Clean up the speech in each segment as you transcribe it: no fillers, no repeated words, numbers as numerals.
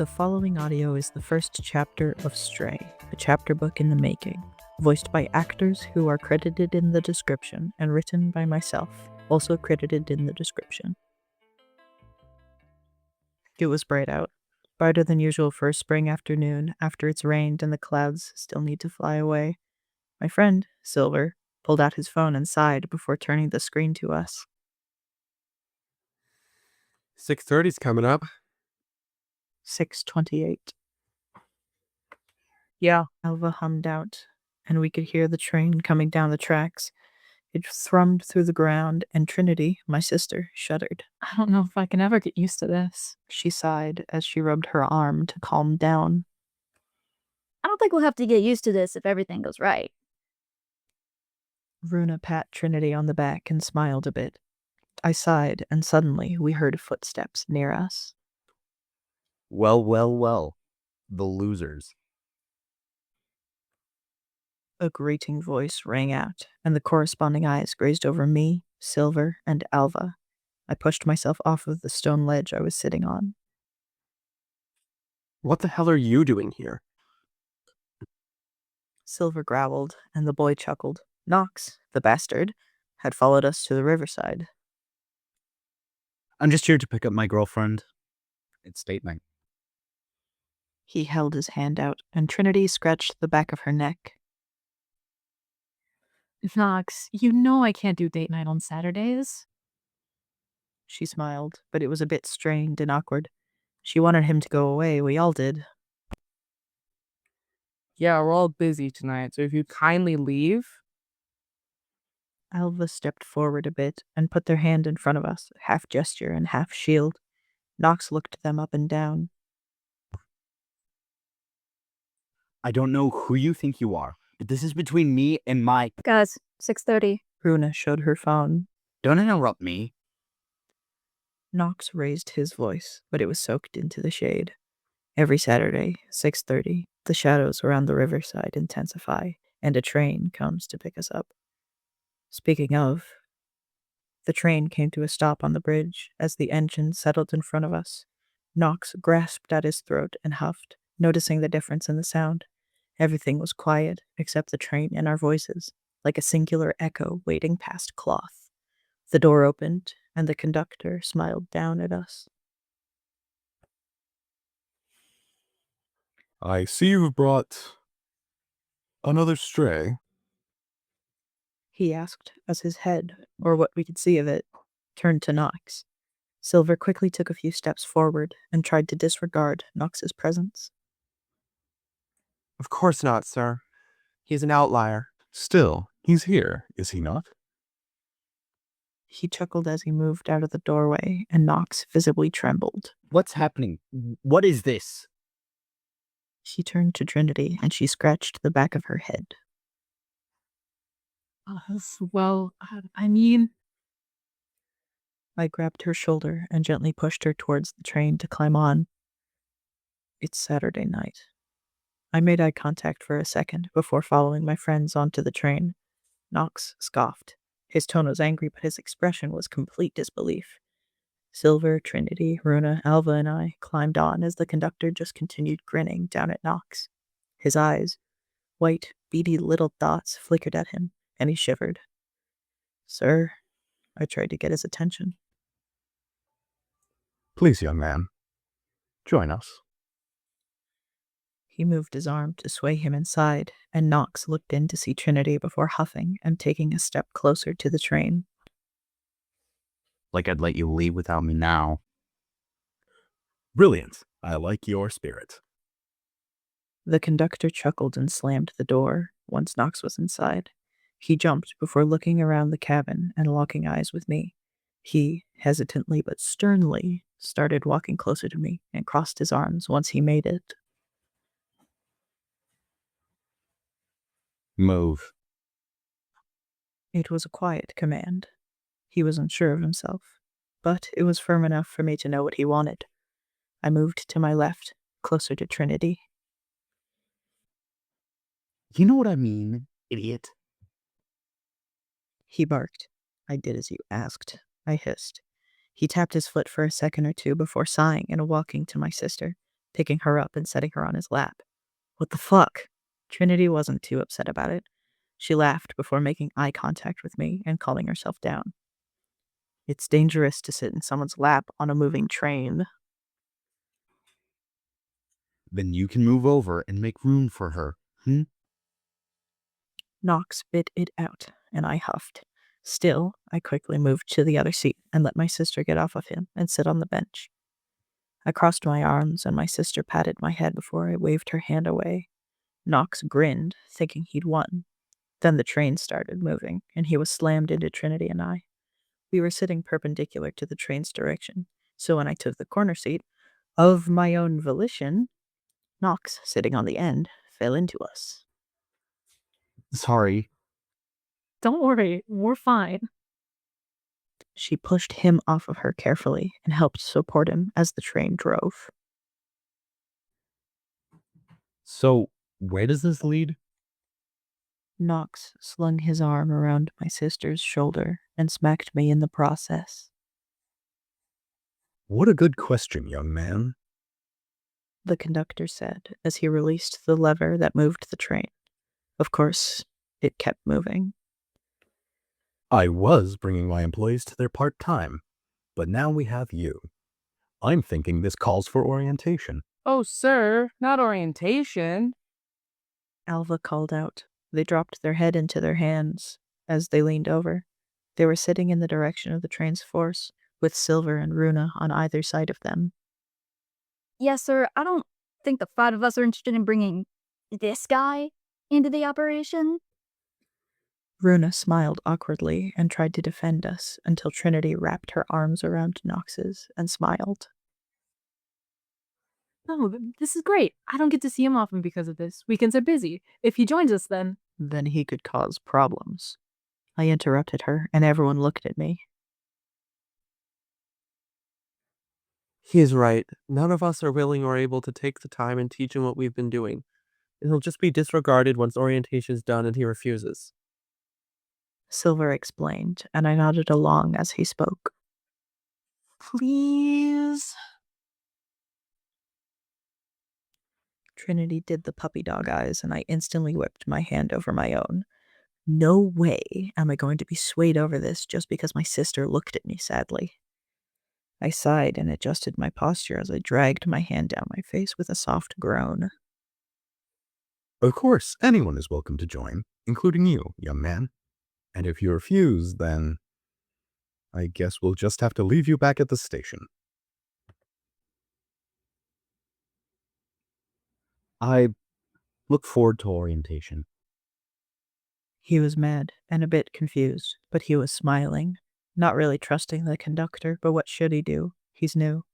The following audio is the first chapter of Stray, a chapter book in the making, voiced by actors who are credited in the description and written by myself, also credited in the description. It was bright out, brighter than usual for a spring afternoon after it's rained and the clouds still need to fly away. My friend, Silver, pulled out his phone and sighed before turning the screen to us. 6:30's coming up. 6:28. Yeah, Alva hummed out, and we could hear the train coming down the tracks. It thrummed through the ground, and Trinity, my sister, shuddered. I don't know if I can ever get used to this. She sighed as she rubbed her arm to calm down. I don't think we'll have to get used to this if everything goes right. Runa pat Trinity on the back and smiled a bit. I sighed, and suddenly we heard footsteps near us. Well. The losers. A grating voice rang out, and the corresponding eyes grazed over me, Silver, and Alva. I pushed myself off of the stone ledge I was sitting on. What the hell are you doing here? Silver growled, and the boy chuckled. Knox, the bastard, had followed us to the riverside. I'm just here to pick up my girlfriend. It's date night. He held his hand out, and Trinity scratched the back of her neck. Knox, you know I can't do date night on Saturdays. She smiled, but it was a bit strained and awkward. She wanted him to go away, we all did. Yeah, we're all busy tonight, so if you kindly leave. Alva stepped forward a bit and put their hand in front of us, half gesture and half shield. Knox looked them up and down. I don't know who you think you are, but this is between me and my... Guys, 6:30. Runa showed her phone. Don't interrupt me. Knox raised his voice, but it was soaked into the shade. Every Saturday, 6:30, the shadows around the riverside intensify, and a train comes to pick us up. Speaking of, the train came to a stop on the bridge as the engine settled in front of us. Knox grasped at his throat and huffed, noticing the difference in the sound. Everything was quiet except the train and our voices, like a singular echo waiting past cloth. The door opened, and the conductor smiled down at us. I see you've brought another stray. He asked as his head, or what we could see of it, turned to Knox. Silver quickly took a few steps forward and tried to disregard Knox's presence. Of course not, sir. He's an outlier. Still, he's here, is he not? He chuckled as he moved out of the doorway, and Knox visibly trembled. What's happening? What is this? She turned to Trinity, and she scratched the back of her head. I grabbed her shoulder and gently pushed her towards the train to climb on. It's Saturday night. I made eye contact for a second before following my friends onto the train. Knox scoffed. His tone was angry, but his expression was complete disbelief. Silver, Trinity, Runa, Alva, and I climbed on as the conductor just continued grinning down at Knox. His eyes, white, beady little dots, flickered at him, and he shivered. Sir, I tried to get his attention. Please, young man, join us. He moved his arm to sway him inside, and Knox looked in to see Trinity before huffing and taking a step closer to the train. Like I'd let you leave without me now. Brilliant. I like your spirit. The conductor chuckled and slammed the door once Knox was inside. He jumped before looking around the cabin and locking eyes with me. He, hesitantly but sternly, started walking closer to me and crossed his arms once he made it. Move. It was a quiet command. He was unsure of himself, but it was firm enough for me to know what he wanted. I moved to my left, closer to Trinity. You know what I mean, idiot? He barked. I did as you asked, I hissed. He tapped his foot for a second or two before sighing and walking to my sister. picking her up and setting her on his lap. What the fuck? Trinity wasn't too upset about it. She laughed before making eye contact with me and calming herself down. It's dangerous to sit in someone's lap on a moving train. Then you can move over and make room for her. Knox bit it out, and I huffed. Still, I quickly moved to the other seat and let my sister get off of him and sit on the bench. I crossed my arms, and my sister patted my head before I waved her hand away. Knox grinned, thinking he'd won. Then the train started moving, and he was slammed into Trinity and I. We were sitting perpendicular to the train's direction, so when I took the corner seat, of my own volition, Knox, sitting on the end, fell into us. Sorry. Don't worry, we're fine. She pushed him off of her carefully and helped support him as the train drove. So, where does this lead? Knox slung his arm around my sister's shoulder and smacked me in the process. What a good question, young man. The conductor said as he released the lever that moved the train. Of course, it kept moving. I was bringing my employees to their part-time, but now we have you. I'm thinking this calls for orientation. Oh, sir, not orientation. Alva called out. They dropped their head into their hands as they leaned over. They were sitting in the direction of the train's force, with Silver and Runa on either side of them. Yes, sir. I don't think the 5 of us are interested in bringing this guy into the operation. Runa smiled awkwardly and tried to defend us until Trinity wrapped her arms around Knox's and smiled. No, this is great. I don't get to see him often because of this. Weekends are busy. If he joins us, then He could cause problems. I interrupted her, and everyone looked at me. He is right. None of us are willing or able to take the time and teach him what we've been doing. He'll just be disregarded once orientation's done and he refuses. Silver explained, and I nodded along as he spoke. Please. Trinity did the puppy dog eyes, and I instantly whipped my hand over my own. No way am I going to be swayed over this just because my sister looked at me sadly. I sighed and adjusted my posture as I dragged my hand down my face with a soft groan. Of course, anyone is welcome to join, including you, young man. And if you refuse, then I guess we'll just have to leave you back at the station. I look forward to orientation. He was mad and a bit confused, but he was smiling, not really trusting the conductor, but what should he do? He's new.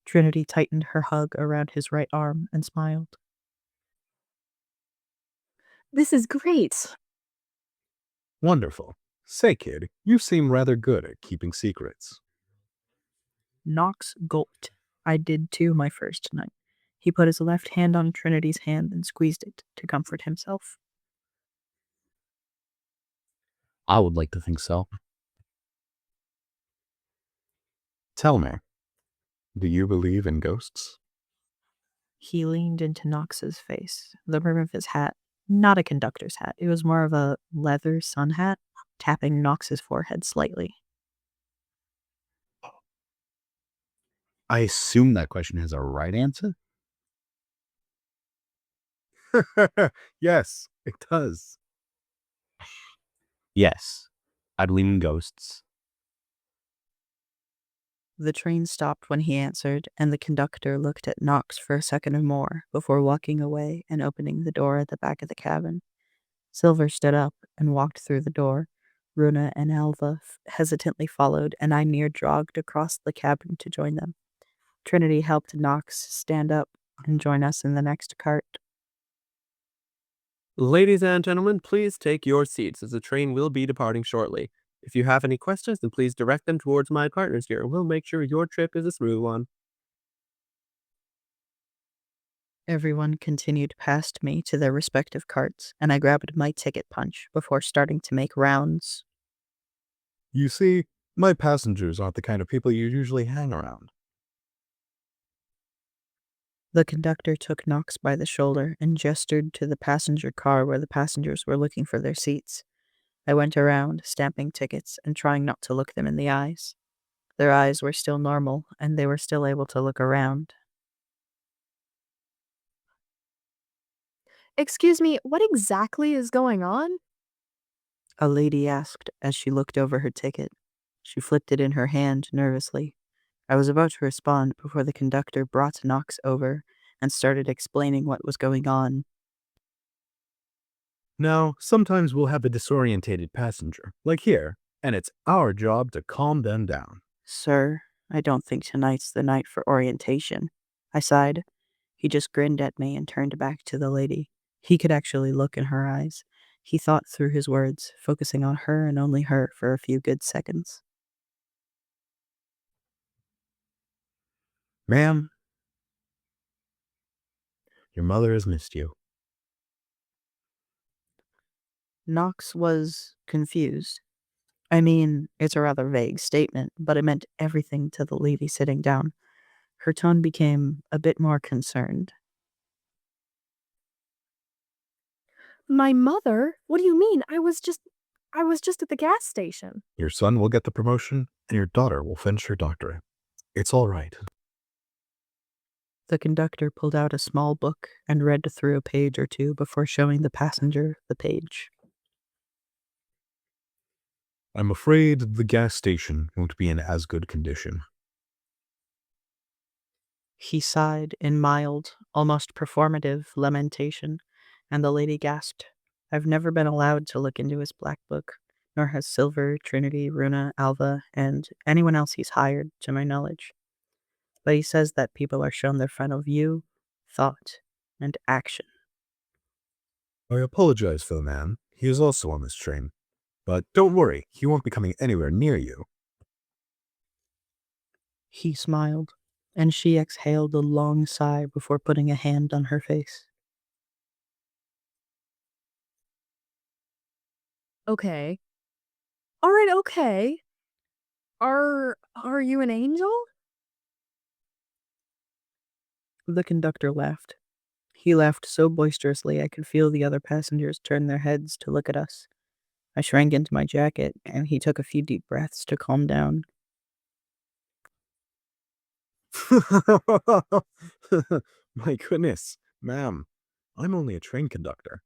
Trinity tightened her hug around his right arm and smiled. this is great. Wonderful. Say, kid, you seem rather good at keeping secrets. Knox gulped. I did too my first night. He put his left hand on Trinity's hand and squeezed it to comfort himself. I would like to think so. Tell me, do you believe in ghosts? He leaned into Knox's face, the brim of his hat, not a conductor's hat, it was more of a leather sun hat, tapping Knox's forehead slightly. I assume that question has a right answer? Yes, it does. Yes, I believe in ghosts. The train stopped when he answered, and the conductor looked at Knox for a second or more before walking away and opening the door at the back of the cabin. Silver stood up and walked through the door. Runa and Alva hesitantly followed, and I near jogged across the cabin to join them. Trinity helped Knox stand up and join us in the next cart. Ladies and gentlemen, please take your seats as the train will be departing shortly. If you have any questions, then please direct them towards my partners here. We'll make sure your trip is a smooth one. Everyone continued past me to their respective carts, and I grabbed my ticket punch before starting to make rounds. You see, my passengers aren't the kind of people you usually hang around. The conductor took Knox by the shoulder and gestured to the passenger car where the passengers were looking for their seats. I went around, stamping tickets and trying not to look them in the eyes. Their eyes were still normal, and they were still able to look around. Excuse me, what exactly is going on? A lady asked as she looked over her ticket. She flipped it in her hand nervously. I was about to respond before the conductor brought Knox over and started explaining what was going on. Now, sometimes we'll have a disorientated passenger, like here, and it's our job to calm them down. Sir, I don't think tonight's the night for orientation. I sighed. He just grinned at me and turned back to the lady. He could actually look in her eyes. He thought through his words, focusing on her and only her for a few good seconds. Ma'am, your mother has missed you. Knox was confused. I mean, it's a rather vague statement, but it meant everything to the lady sitting down. Her tone became a bit more concerned. My mother? What do you mean? I was just at the gas station. Your son will get the promotion, and your daughter will finish her doctorate. It's all right. The conductor pulled out a small book and read through a page or two before showing the passenger the page. I'm afraid the gas station won't be in as good condition. He sighed in mild, almost performative lamentation, and the lady gasped. I've never been allowed to look into his black book, nor has Silver, Trinity, Runa, Alva, and anyone else he's hired, to my knowledge. But he says that people are shown their final view, thought, and action. I apologize for the man. He is also on this train. But don't worry, he won't be coming anywhere near you. He smiled, and she exhaled a long sigh before putting a hand on her face. Okay. All right, okay. Are you an angel? The conductor laughed. He laughed so boisterously I could feel the other passengers turn their heads to look at us. I shrank into my jacket, and he took a few deep breaths to calm down. My goodness, ma'am, I'm only a train conductor.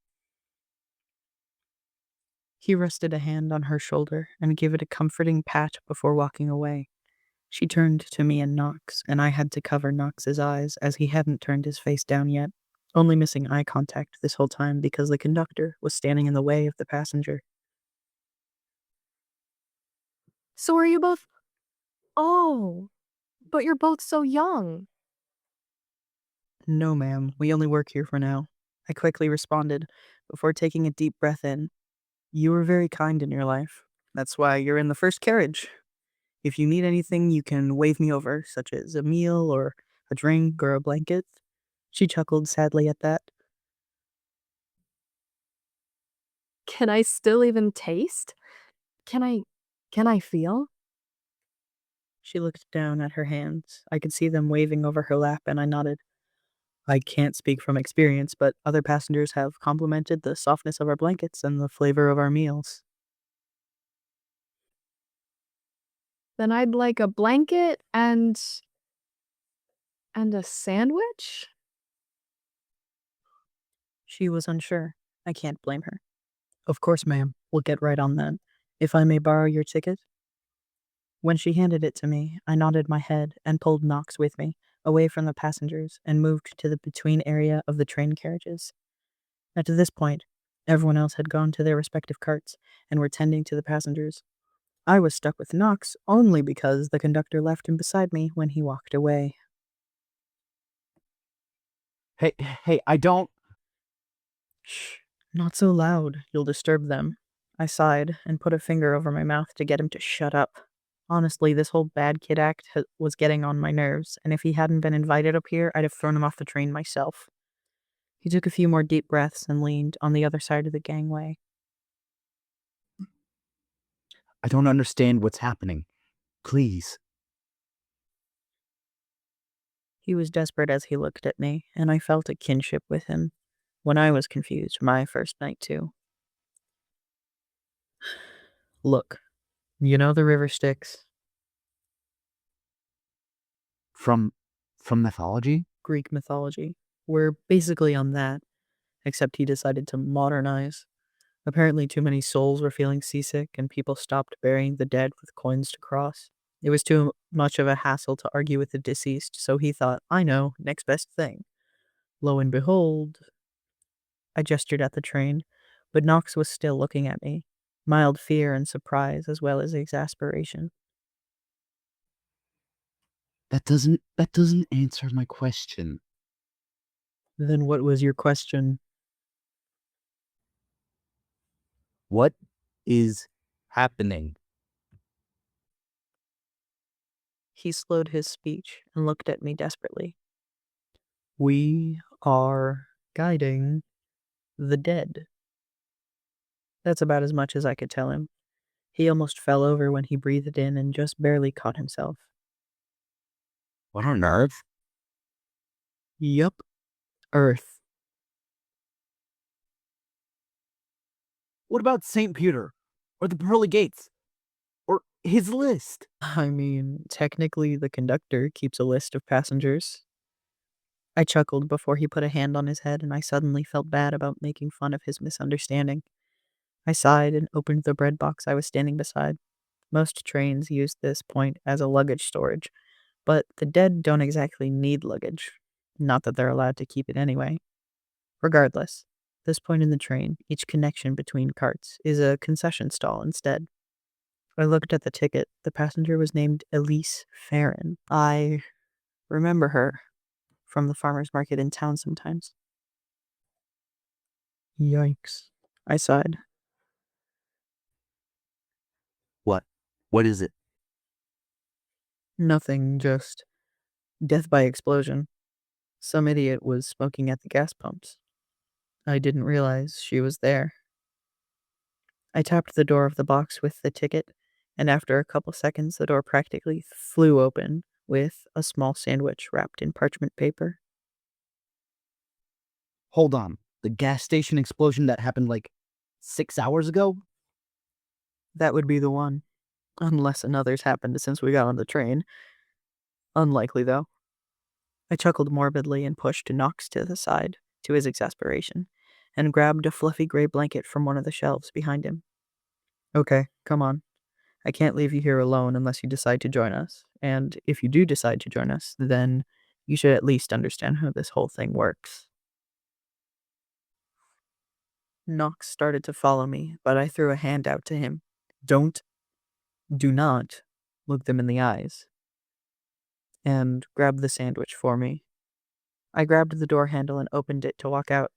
He rested a hand on her shoulder and gave it a comforting pat before walking away. She turned to me and Knox, and I had to cover Knox's eyes as he hadn't turned his face down yet, only missing eye contact this whole time because the conductor was standing in the way of the passenger. So are you both... Oh, but you're both so young. No, ma'am, we only work here for now. I quickly responded before taking a deep breath in. You were very kind in your life. That's why you're in the first carriage. If you need anything, you can wave me over, such as a meal or a drink or a blanket. She chuckled sadly at that. Can I still even taste? Can I feel? She looked down at her hands. I could see them waving over her lap, and I nodded. I can't speak from experience, but other passengers have complimented the softness of our blankets and the flavor of our meals. Then I'd like a blanket and a sandwich? She was unsure. I can't blame her. Of course, ma'am. We'll get right on that. If I may borrow your ticket? When she handed it to me, I nodded my head and pulled Knox with me, away from the passengers, and moved to the between area of the train carriages. At this point, everyone else had gone to their respective carts and were tending to the passengers. I was stuck with Knox only because the conductor left him beside me when he walked away. Hey, I don't... Shh, not so loud. You'll disturb them. I sighed and put a finger over my mouth to get him to shut up. Honestly, this whole bad kid act was getting on my nerves, and if he hadn't been invited up here, I'd have thrown him off the train myself. He took a few more deep breaths and leaned on the other side of the gangway. I don't understand what's happening. Please. He was desperate as he looked at me, and I felt a kinship with him. When I was confused, my first night too. Look, you know the river Styx? From mythology? Greek mythology. We're basically on that, except he decided to modernize. Apparently too many souls were feeling seasick, and people stopped burying the dead with coins to cross. It was too much of a hassle to argue with the deceased, so he thought, I know, next best thing. Lo and behold, I gestured at the train, but Knox was still looking at me, mild fear and surprise as well as exasperation. That doesn't answer my question. Then what was your question? What is happening? He slowed his speech and looked at me desperately. We are guiding the dead. That's about as much as I could tell him. He almost fell over when he breathed in and just barely caught himself. What on earth? Yup. Earth. What about St. Peter? Or the pearly gates? Or his list? I mean, technically the conductor keeps a list of passengers. I chuckled before he put a hand on his head, and I suddenly felt bad about making fun of his misunderstanding. I sighed and opened the bread box I was standing beside. Most trains use this point as a luggage storage, but the dead don't exactly need luggage. Not that they're allowed to keep it anyway. Regardless, this point in the train, each connection between carts, is a concession stall instead. I looked at the ticket. The passenger was named Elise Ferran. I remember her from the farmer's market in town sometimes. Yikes. I sighed. What? What is it? Nothing, just death by explosion. Some idiot was smoking at the gas pumps. I didn't realize she was there. I tapped the door of the box with the ticket, and after a couple seconds, the door practically flew open with a small sandwich wrapped in parchment paper. Hold on. The gas station explosion that happened like 6 hours ago? That would be the one. Unless another's happened since we got on the train. Unlikely, though. I chuckled morbidly and pushed Knox to the side, to his exasperation, and grabbed a fluffy gray blanket from one of the shelves behind him. Okay, come on. I can't leave you here alone unless you decide to join us. And if you do decide to join us, then you should at least understand how this whole thing works. Knox started to follow me, but I threw a hand out to him. Do not look them in the eyes. And grab the sandwich for me. I grabbed the door handle and opened it to walk out.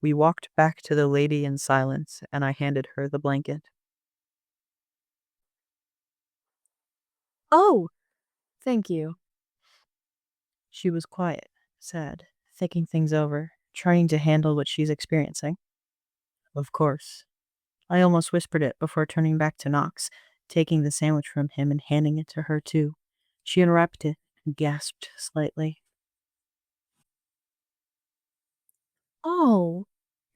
We walked back to the lady in silence, and I handed her the blanket. Oh, thank you. She was quiet, sad, thinking things over, trying to handle what she's experiencing. Of course. I almost whispered it before turning back to Knox, taking the sandwich from him and handing it to her too. She unwrapped it and gasped slightly. Oh,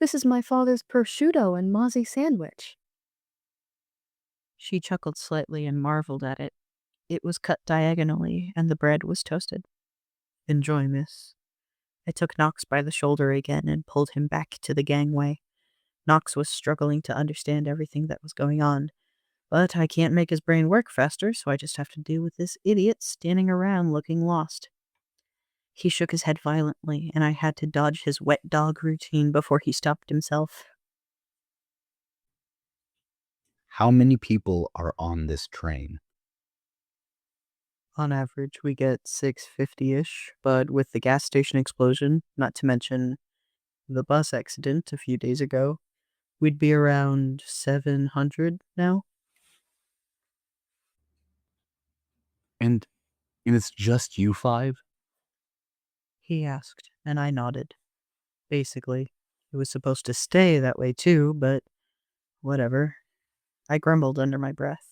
this is my father's prosciutto and mozzie sandwich. She chuckled slightly and marveled at it. It was cut diagonally, and the bread was toasted. Enjoy, miss. I took Knox by the shoulder again and pulled him back to the gangway. Knox was struggling to understand everything that was going on, but I can't make his brain work faster, so I just have to deal with this idiot standing around looking lost. He shook his head violently, and I had to dodge his wet dog routine before he stopped himself. How many people are on this train? On average, we get 650-ish, but with the gas station explosion, not to mention the bus accident a few days ago, we'd be around 700 now. And it's just you 5? He asked, and I nodded. Basically, it was supposed to stay that way too, but whatever. I grumbled under my breath.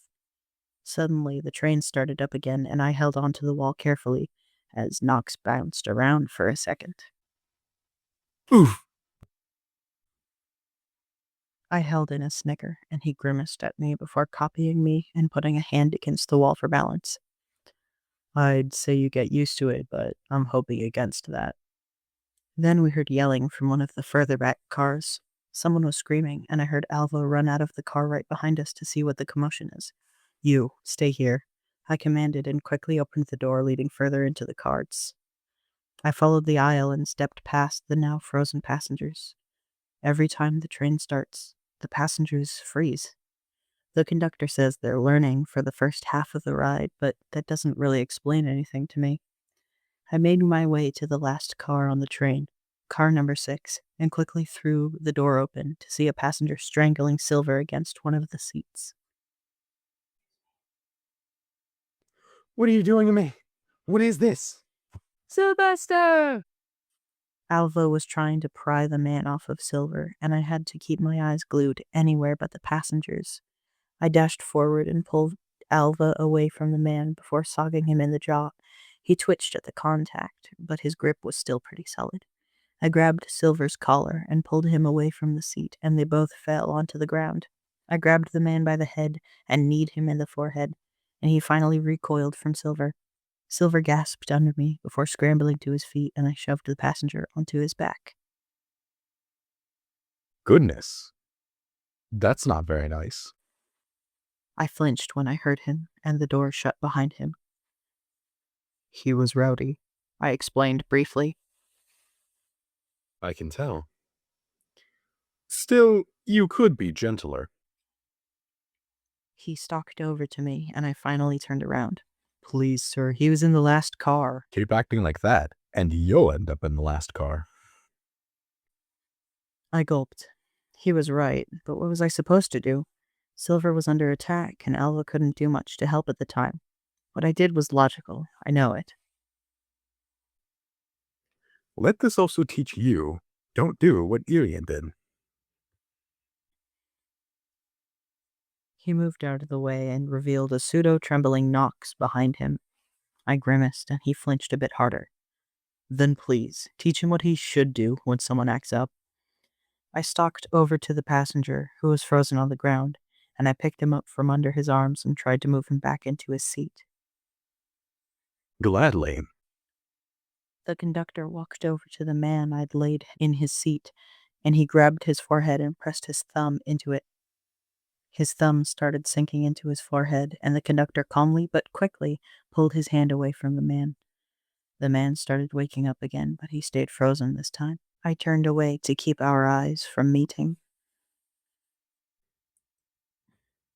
Suddenly, the train started up again, and I held onto the wall carefully, as Knox bounced around for a second. Oof. I held in a snicker, and he grimaced at me before copying me and putting a hand against the wall for balance. I'd say you get used to it, but I'm hoping against that. Then we heard yelling from one of the further back cars. Someone was screaming, and I heard Alva run out of the car right behind us to see what the commotion is. You, stay here, I commanded and quickly opened the door leading further into the cars. I followed the aisle and stepped past the now frozen passengers. Every time the train starts, the passengers freeze. The conductor says they're learning for the first half of the ride, but that doesn't really explain anything to me. I made my way to the last car on the train, car number 6, and quickly threw the door open to see a passenger strangling Silver against one of the seats. What are you doing to me? What is this? Silvester! Alva was trying to pry the man off of Silver, and I had to keep my eyes glued anywhere but the passengers. I dashed forward and pulled Alva away from the man before sogging him in the jaw. He twitched at the contact, but his grip was still pretty solid. I grabbed Silver's collar and pulled him away from the seat, and they both fell onto the ground. I grabbed the man by the head and kneed him in the forehead, and he finally recoiled from Silver. Silver gasped under me before scrambling to his feet, and I shoved the passenger onto his back. Goodness. That's not very nice. I flinched when I heard him, and the door shut behind him. He was rowdy, I explained briefly. I can tell. Still, you could be gentler. He stalked over to me, and I finally turned around. Please, sir, he was in the last car. Keep acting like that, and you'll end up in the last car. I gulped. He was right, but what was I supposed to do? Silver was under attack, and Alva couldn't do much to help at the time. What I did was logical. I know it. Let this also teach you, don't do what Yrian did. He moved out of the way and revealed a pseudo-trembling Knox behind him. I grimaced, and he flinched a bit harder. Then please, teach him what he should do when someone acts up. I stalked over to the passenger, who was frozen on the ground, and I picked him up from under his arms and tried to move him back into his seat. Gladly. The conductor walked over to the man I'd laid in his seat, and he grabbed his forehead and pressed his thumb into it. His thumb started sinking into his forehead, and the conductor calmly but quickly pulled his hand away from the man. The man started waking up again, but he stayed frozen this time. I turned away to keep our eyes from meeting.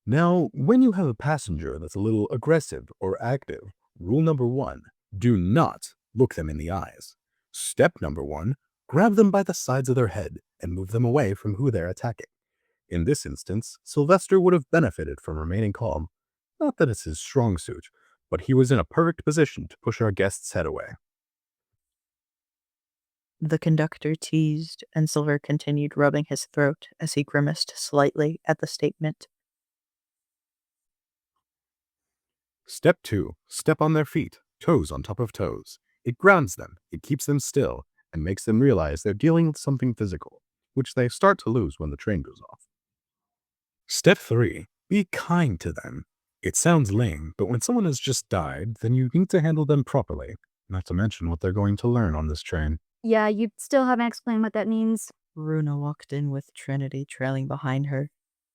Now, when you have a passenger that's a little aggressive or active, rule number 1, do not look them in the eyes. Step number 1, grab them by the sides of their head and move them away from who they're attacking. In this instance, Silvester would have benefited from remaining calm. Not that it's his strong suit, but he was in a perfect position to push our guest's head away. The conductor teased, and Silver continued rubbing his throat as he grimaced slightly at the statement. Step 2, step on their feet, toes on top of toes. It grounds them, it keeps them still, and makes them realize they're dealing with something physical, which they start to lose when the train goes off. Step 3, be kind to them. It sounds lame, but when someone has just died, then you need to handle them properly, not to mention what they're going to learn on this train. Yeah, you still haven't explained what that means. Runa walked in with Trinity trailing behind her.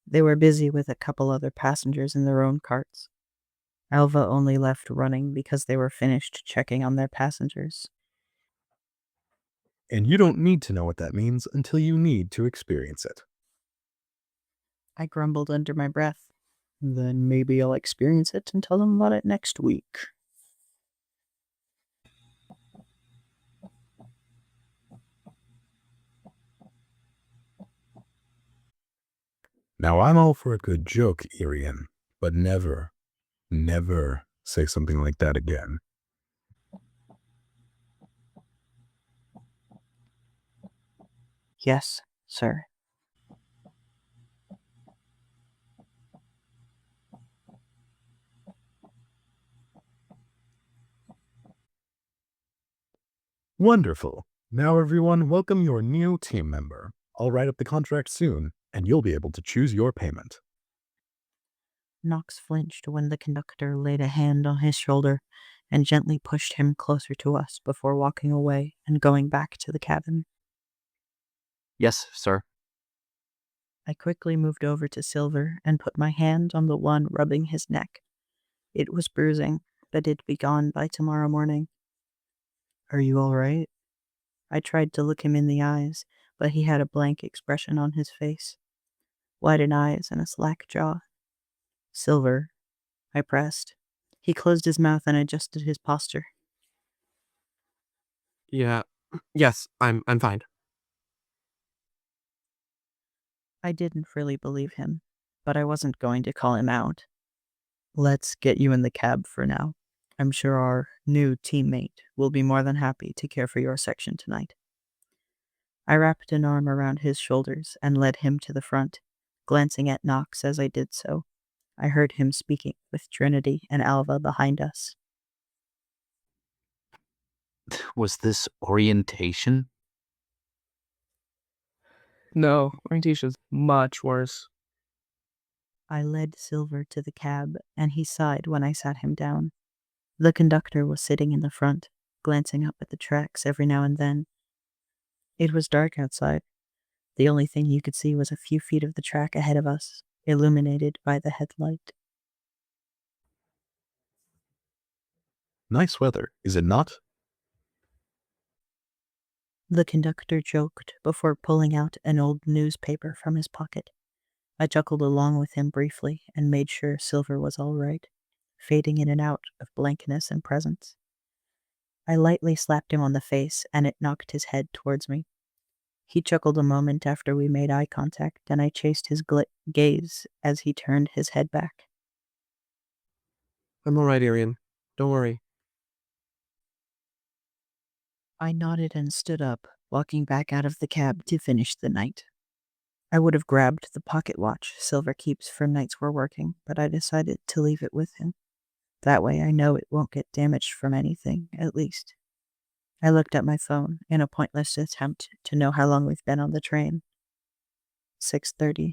They were busy with a couple other passengers in their own carts. Alva only left running because they were finished checking on their passengers. And you don't need to know what that means until you need to experience it. I grumbled under my breath. Then maybe I'll experience it and tell them about it next week. Now I'm all for a good joke, Yrian, but never, never say something like that again. Yes, sir. Wonderful. Now, everyone, welcome your new team member. I'll write up the contract soon, and you'll be able to choose your payment. Knox flinched when the conductor laid a hand on his shoulder and gently pushed him closer to us before walking away and going back to the cabin. Yes, sir. I quickly moved over to Silver and put my hand on the one rubbing his neck. It was bruising, but it'd be gone by tomorrow morning. Are you all right? I tried to look him in the eyes, but he had a blank expression on his face. Widened eyes and a slack jaw. Silver, I pressed. He closed his mouth and adjusted his posture. Yeah. Yes, I'm fine. I didn't really believe him, but I wasn't going to call him out. Let's get you in the cab for now. I'm sure our new teammate will be more than happy to care for your section tonight. I wrapped an arm around his shoulders and led him to the front, glancing at Knox as I did so. I heard him speaking with Trinity and Alva behind us. Was this orientation? No, orientation's much worse. I led Silver to the cab, and he sighed when I sat him down. The conductor was sitting in the front, glancing up at the tracks every now and then. It was dark outside. The only thing you could see was a few feet of the track ahead of us, illuminated by the headlight. Nice weather, is it not? The conductor joked before pulling out an old newspaper from his pocket. I chuckled along with him briefly and made sure Silver was all right, fading in and out of blankness and presence. I lightly slapped him on the face, and it knocked his head towards me. He chuckled a moment after we made eye contact, and I chased his gaze as he turned his head back. I'm alright, Yrian. Don't worry. I nodded and stood up, walking back out of the cab to finish the night. I would have grabbed the pocket watch Silver keeps for nights we're working, but I decided to leave it with him. That way I know it won't get damaged from anything, at least. I looked at my phone in a pointless attempt to know how long we've been on the train. 6:30.